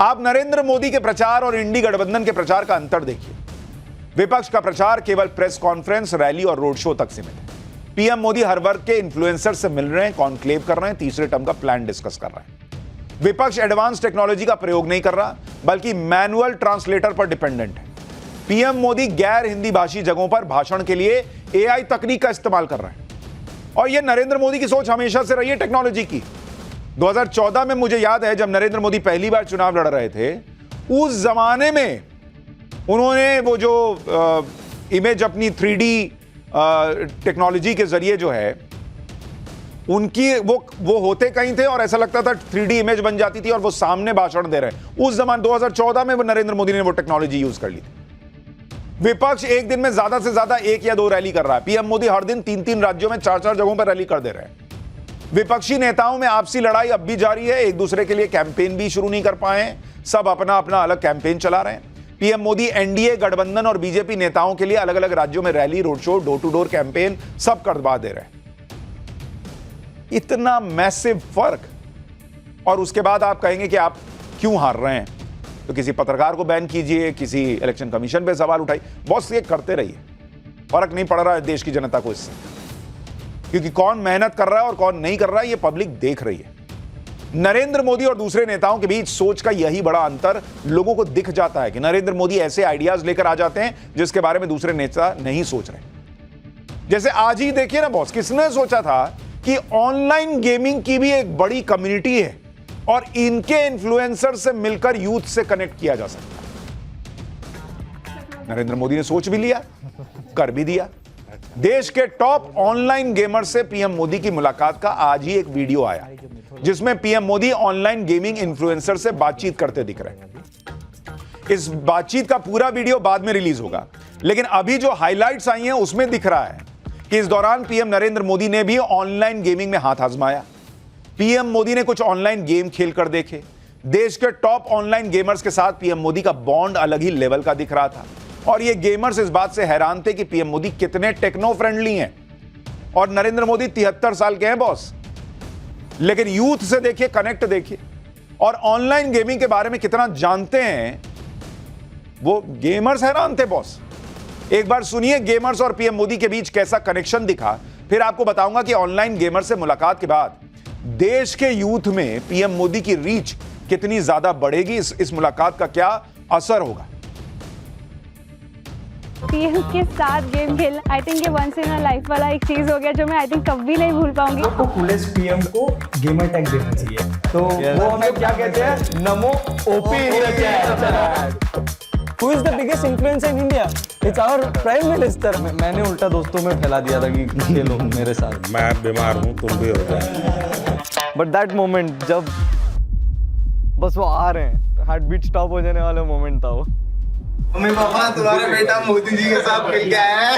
आप नरेंद्र मोदी के प्रचार और इंडी गठबंधन के प्रचार का अंतर देखिए। विपक्ष का प्रचार केवल प्रेस कॉन्फ्रेंस, रैली और रोड शो तक सीमित है। पीएम मोदी हर वर्ग के इन्फ्लुएंसर से मिल रहे हैं, कॉन्क्लेव कर रहे हैं, तीसरे टर्म का प्लान डिस्कस कर रहे हैं। विपक्ष एडवांस टेक्नोलॉजी का प्रयोग नहीं कर रहा, बल्कि मैनुअल ट्रांसलेटर पर डिपेंडेंट है। पीएम मोदी गैर हिंदी भाषी जगहों पर भाषण के लिए एआई तकनीक का इस्तेमाल कर रहे हैं। और यह नरेंद्र मोदी की सोच हमेशा से रही है टेक्नोलॉजी की। 2014 में मुझे याद है, जब नरेंद्र मोदी पहली बार चुनाव लड़ रहे थे, उस जमाने में उन्होंने वो जो इमेज अपनी 3D टेक्नोलॉजी के जरिए जो है उनकी वो होते कहीं थे और ऐसा लगता था 3D इमेज बन जाती थी और वो सामने भाषण दे रहे हैं। उस जमाने 2014 में वो नरेंद्र मोदी ने वो टेक्नोलॉजी यूज कर ली थी। विपक्ष एक दिन में ज्यादा से ज्यादा 1 या 2 रैली कर रहा है। पीएम मोदी हर दिन 3-3 राज्यों में 4-4 जगहों पर रैली कर दे रहे हैं। विपक्षी नेताओं में आपसी लड़ाई अब भी जारी है, एक दूसरे के लिए कैंपेन भी शुरू नहीं कर पाए, सब अपना अपना अलग कैंपेन चला रहे हैं। पीएम मोदी एनडीए गठबंधन और बीजेपी नेताओं के लिए अलग अलग राज्यों में rally, road show, door to door campaign सब करवा दे रहे हैं। इतना मैसिव फर्क, और उसके बाद आप कहेंगे कि आप क्यों हार रहे हैं, तो किसी पत्रकार को बैन कीजिए, किसी इलेक्शन कमीशन पे सवाल उठाइए, बॉस ये करते रहिए, फर्क नहीं पड़ रहा है देश की जनता को इससे, क्योंकि कौन मेहनत कर रहा है और कौन नहीं कर रहा है ये पब्लिक देख रही है। नरेंद्र मोदी और दूसरे नेताओं के बीच सोच का यही बड़ा अंतर लोगों को दिख जाता है कि नरेंद्र मोदी ऐसे आइडियाज लेकर आ जाते हैं जिसके बारे में दूसरे नेता नहीं सोच रहे। जैसे आज ही देखिए ना बॉस, किसने सोचा था कि ऑनलाइन गेमिंग की भी एक बड़ी कम्युनिटी है और इनके इन्फ्लुएंसर से मिलकर यूथ से कनेक्ट किया जा सकता है। नरेंद्र मोदी ने सोच भी लिया, कर भी दिया। देश के टॉप ऑनलाइन गेमर से पीएम मोदी की मुलाकात का आज ही एक वीडियो आया जिसमें PM Modi online gaming influencer से बातचीत करते दिख रहे हैं। इस बातचीत का पूरा वीडियो बाद में रिलीज होगा, लेकिन अभी जो हाइलाइट्स आई हैं उसमें दिख रहा है कि इस दौरान पीएम नरेंद्र मोदी ने भी ऑनलाइन गेमिंग में हाथ आजमाया। पीएम मोदी ने कुछ ऑनलाइन गेम खेलकर देखे। देश के टॉप ऑनलाइन गेमर्स के साथ पीएम मोदी का बॉन्ड अलग ही लेवल का दिख रहा था और ये गेमर्स इस बात से हैरान थे कि पीएम मोदी कितने टेक्नो फ्रेंडली हैं। और नरेंद्र मोदी 73 साल के हैं बॉस, लेकिन यूथ से देखिए, कनेक्ट देखिए और ऑनलाइन गेमिंग के बारे में कितना जानते हैं, वो गेमर्स हैरान थे बॉस। एक बार सुनिए गेमर्स और पीएम मोदी के बीच कैसा कनेक्शन दिखा, फिर आपको बताऊंगा कि ऑनलाइन गेमर से मुलाकात के बाद देश के यूथ में पीएम मोदी की रीच कितनी ज्यादा बढ़ेगी, इस मुलाकात का क्या असर होगा। पीएम के साथ गेम खेलना आई थिंक ये वंस इन अ लाइफ वाला एक चीज हो गया जो मैं आई थिंक कभी नहीं भूल पाऊंगी। आपको कूलेस्ट पीएम को गेमर टैग देना चाहिए, तो वो हम लोग क्या कहते हैं, नमो OP in the chat. Who is the biggest influencer in India? It's our Prime Minister. मैंने उल्टा दोस्तों में फैला दिया था कि खेलो मेरे साथ। मैं बीमार हूँ, तुम भी हो जाए। But that moment जब बस वो आ रहे हैं, हार्ट बीट स्टॉप हो जाने वाला मोमेंट था वो। मम्मी पापा तुम्हारा बेटा मोदी जी के साथ खेल के आया है।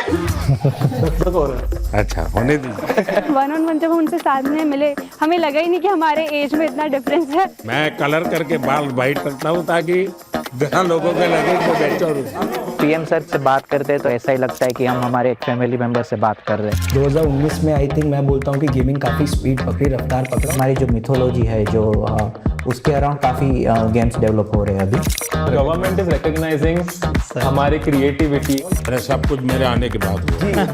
अच्छा होने दीजिए। 1-on-1 जब हम उनसे साथ में मिले, हमें लगा ही नहीं कि हमारे एज में इतना डिफरेंस है। मैं कलर करके बाल वाइट करता हूँ ताकि जहाँ लोगों के लगे तो बेचो। पीएम सर से बात करते हैं तो ऐसा ही लगता है कि हम हमारे एक फैमिली मेंबर से बात कर रहे हैं। 2019 में आई थिंक मैं बोलता हूँ कि गेमिंग काफ़ी स्पीड पकड़ी, रफ्तार पकड़ा। हमारी जो मिथोलॉजी है जो उसके अराउंड काफ़ी गेम्स डेवलप हो रहे हैं अभी। गवर्नमेंट इज रिकॉग्नाइजिंग हमारी क्रिएटिविटी। अरे सब कुछ मेरे आने के बाद हुआ।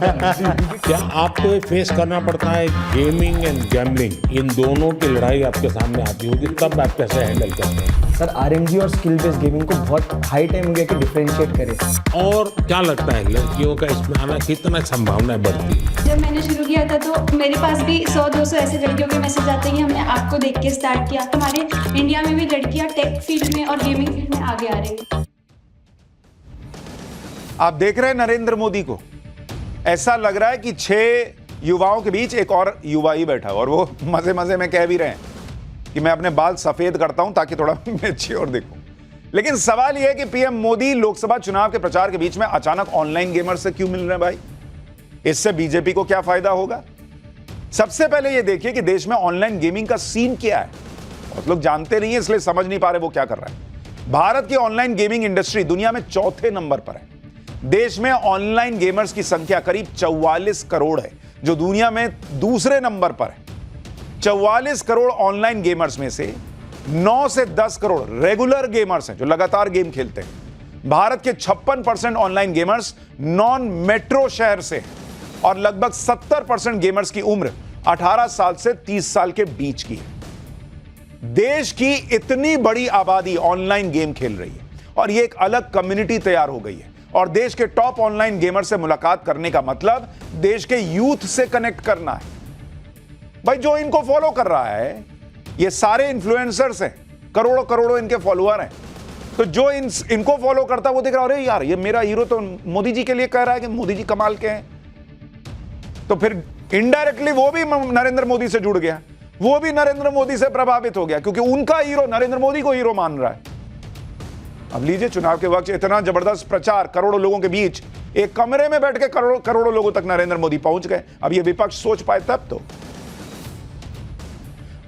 क्या आपको फेस करना पड़ता है गेमिंग एंड गैम्बलिंग, इन दोनों की लड़ाई आपके सामने आती होगी, तब आप कैसे हैंडल करते हैं? सर आरएमजी और स्किल बेस्ड गेमिंग को बहुत हाई टाइम हो गया कि डिफरेंशिएट करें। और क्या लगता है लड़कियों का इसमें आना कितना संभावनाएं बढ़ती है? जब मैंने शुरू किया था तो मेरे पास भी 100-200 ऐसे लड़कियों के मैसेज आते हैं कि हमने आपको देख के स्टार्ट किया। हमारे इंडिया में भी लड़कियां टेक फील्ड में और गेमिंग फील्ड में आगे आ रही हैं। आप देख रहे हैं नरेंद्र मोदी को, ऐसा लग रहा है कि 6 युवाओं के बीच एक और युवा ही बैठा और वो मजे मजे में कह भी रहे हैं कि मैं अपने बाल सफेद करता हूं ताकि थोड़ा मैच्योर दिखूं। लेकिन सवाल यह है कि पीएम मोदी लोकसभा चुनाव के प्रचार के बीच में अचानक ऑनलाइन गेमर से क्यों मिल रहे हैं भाई? इससे बीजेपी को क्या फायदा होगा? सबसे पहले यह देखिए कि देश में ऑनलाइन गेमिंग का सीन क्या है। बहुत लोग जानते नहीं है इसलिए समझ नहीं पा रहे वो क्या कर रहा है। भारत की ऑनलाइन गेमिंग इंडस्ट्री दुनिया में 4थे नंबर पर है। देश में ऑनलाइन गेमर्स की संख्या करीब 44 करोड़ है, जो दुनिया में दूसरे नंबर पर है। 44 करोड़ ऑनलाइन गेमर्स में से 9 से 10 करोड़ रेगुलर गेमर्स हैं जो लगातार गेम खेलते हैं। भारत के 56% ऑनलाइन गेमर्स नॉन मेट्रो शहर से हैं और लगभग 70% गेमर्स की उम्र 18 साल से 30 साल के बीच की है। देश की इतनी बड़ी आबादी ऑनलाइन गेम खेल रही है और यह एक अलग कम्युनिटी तैयार हो गई है और देश के टॉप ऑनलाइन गेमर से मुलाकात करने का मतलब देश के यूथ से कनेक्ट करना है। भाई जो इनको फॉलो कर रहा है ये सारे इन्फ्लुएंसर्स हैं, करोड़ों करोड़ों इनके फॉलोअर हैं, तो जो इनको फॉलो करता है वो देख रहा है अरे यार ये मेरा हीरो तो मोदी जी के लिए कह रहा है कि मोदी जी कमाल के हैं, तो फिर इनडायरेक्टली वो भी नरेंद्र मोदी से जुड़ गया, वो भी नरेंद्र मोदी से प्रभावित हो गया क्योंकि उनका हीरो नरेंद्र मोदी को हीरो मान रहा है। अब लीजिए चुनाव के वक्त इतना जबरदस्त प्रचार करोड़ों लोगों के बीच, एक कमरे में बैठ के करोड़ों लोगों तक नरेंद्र मोदी पहुंच गए। अब ये विपक्ष सोच पाए तब तो।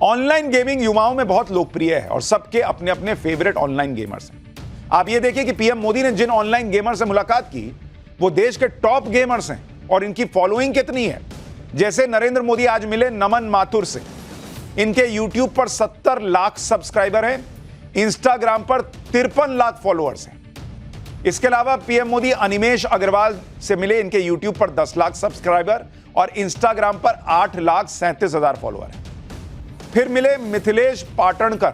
ऑनलाइन गेमिंग युवाओं में बहुत लोकप्रिय है और सबके अपने अपने फेवरेट ऑनलाइन गेमर्स हैं। आप ये देखिए कि पीएम मोदी ने जिन ऑनलाइन गेमर से मुलाकात की वो देश के टॉप गेमर्स हैं और इनकी फॉलोइंग कितनी है। जैसे नरेंद्र मोदी आज मिले नमन माथुर से, इनके यूट्यूब पर 70 लाख सब्सक्राइबर हैं, इंस्टाग्राम पर 53 लाख फॉलोअर्स हैं। इसके अलावा पीएम मोदी अनिमेश अग्रवाल से मिले, इनके यूट्यूब पर 10 लाख सब्सक्राइबर और इंस्टाग्राम पर 8,37,000 फॉलोअर हैं। फिर मिले मिथिलेश पाटणकर,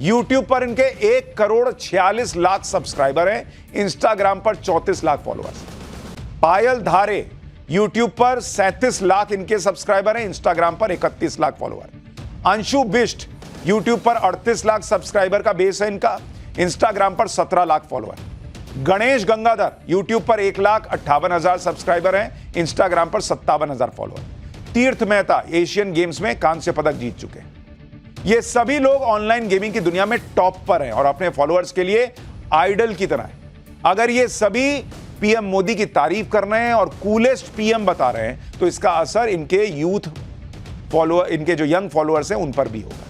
यूट्यूब पर इनके 1,46,00,000 सब्सक्राइबर हैं, इंस्टाग्राम पर 34 लाख फॉलोअर्स। पायल धारे, यूट्यूब पर 37 लाख इनके सब्सक्राइबर हैं, इंस्टाग्राम पर 31 लाख फॉलोअर। अंशु बिष्ट, यूट्यूब पर 38 लाख सब्सक्राइबर का बेस है इनका, इंस्टाग्राम पर 17 लाख फॉलोअर। गणेश गंगाधर, यूट्यूब पर 1,58,000 सब्सक्राइबर हैं, इंस्टाग्राम पर 57,000 फॉलोअर। तीर्थ मेहता एशियन गेम्स में कांस्य पदक जीत चुके हैं। ये सभी लोग ऑनलाइन गेमिंग की दुनिया में टॉप पर हैं और अपने फॉलोअर्स के लिए आइडल की तरह हैं। अगर ये सभी पीएम मोदी की तारीफ कर रहे हैं और कूलेस्ट पीएम बता रहे हैं तो इसका असर इनके यूथ फॉलोअर, इनके जो यंग फॉलोअर्स हैं उन पर भी होगा।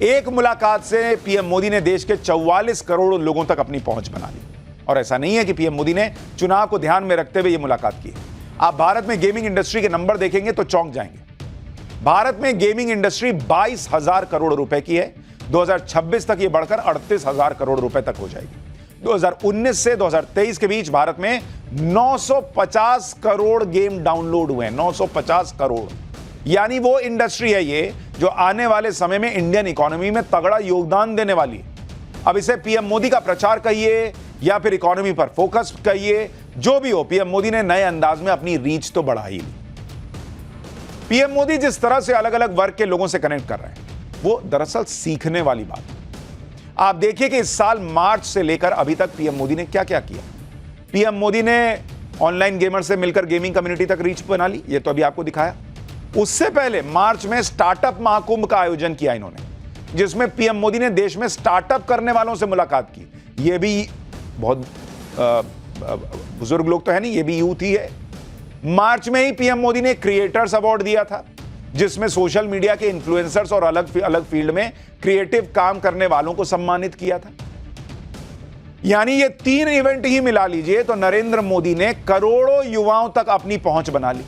एक मुलाकात से पीएम मोदी ने देश के 44 करोड़ लोगों तक अपनी पहुंच बना ली और ऐसा नहीं है कि पीएम मोदी ने चुनाव को ध्यान में रखते हुए यह मुलाकात की। आप भारत में गेमिंग इंडस्ट्री के नंबर देखेंगे तो चौंक जाएंगे। भारत में गेमिंग इंडस्ट्री 22,000 करोड़ रुपए की है। 2026 तक यह बढ़कर 38,000 करोड़ रुपए तक हो जाएगी। 2019 से 2023 के बीच भारत में 950 करोड़ गेम डाउनलोड हुए हैं। 950 करोड़, यानी वो इंडस्ट्री है ये जो आने वाले समय में इंडियन इकोनॉमी में तगड़ा योगदान देने वाली है। अब इसे पीएम मोदी का प्रचार कहिए या फिर इकोनॉमी पर फोकस कहिए, जो भी हो, पीएम मोदी ने नए अंदाज में अपनी रीच तो बढ़ा ही ली। पीएम मोदी जिस तरह से अलग अलग वर्ग के लोगों से कनेक्ट कर रहे हैं वो दरअसल सीखने वाली बात है। आप देखिए कि इस साल मार्च से लेकर अभी तक पीएम मोदी ने क्या क्या किया। पीएम मोदी ने ऑनलाइन गेमर से मिलकर गेमिंग कम्युनिटी तक रीच बना ली, ये तो अभी आपको दिखाया। उससे पहले मार्च में स्टार्टअप महाकुंभ का आयोजन किया इन्होंने, जिसमें पीएम मोदी ने देश में स्टार्टअप करने वालों से मुलाकात की। ये भी बहुत बुजुर्ग लोग तो है नहीं, ये भी यूथ ही है। मार्च में ही पीएम मोदी ने क्रिएटर्स अवार्ड दिया था, जिसमें सोशल मीडिया के इन्फ्लुएंसर्स और अलग अलग फील्ड में क्रिएटिव काम करने वालों को सम्मानित किया था। यानी ये 3 इवेंट ही मिला लीजिए तो नरेंद्र मोदी ने करोड़ों युवाओं तक अपनी पहुंच बना ली।